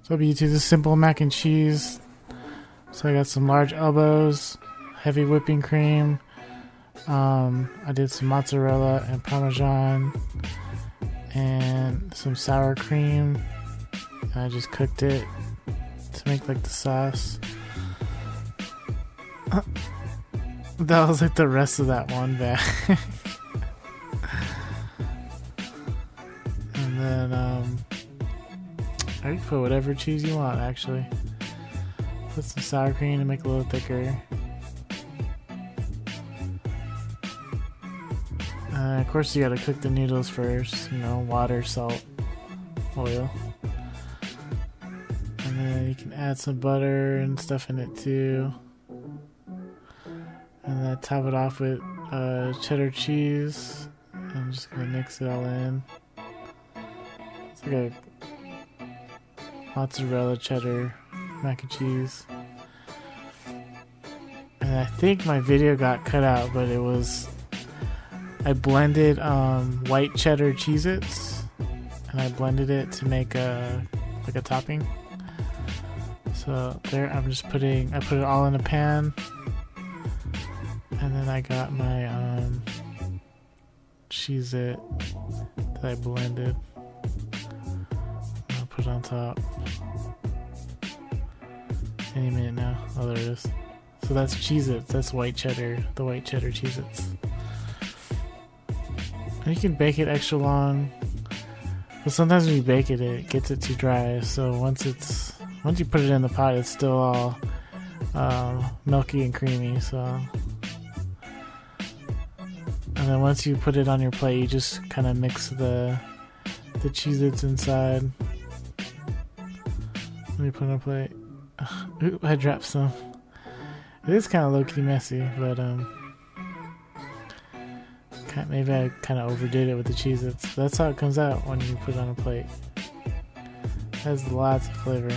So YouTube, this is simple mac and cheese. So I got some large elbows, heavy whipping cream. I did some mozzarella and parmesan and some sour cream. And I just cooked it to make like the sauce. That was like the rest of that one bag. And then you can put whatever cheese you want, actually. Put some sour cream to make it a little thicker. Of course you gotta cook the noodles first, you know, water, salt, oil. And then you can add some butter and stuff in it too. And then top it off with cheddar cheese. I'm just gonna mix it all in. It's like a mozzarella cheddar mac and cheese. And I think my video got cut out, but it was, I blended white cheddar Cheez-its, and I blended it to make like a topping. So there, I put it all in a pan, and then I got my Cheez-it that I blended. I'll put it on top. Any minute now. Oh, there it is. So that's Cheez-Its. That's white cheddar. The white cheddar Cheez-Its. And you can bake it extra long. But sometimes when you bake it, it gets it too dry. So once you put it in the pot, it's still all milky and creamy. So, and then once you put it on your plate, you just kind of mix the Cheez-Its inside. Let me put it on a plate. Ooh, I dropped some. It is kind of low-key messy, but maybe I kind of overdid it with the Cheez-Its. That's how it comes out when you put it on a plate. It has lots of flavor.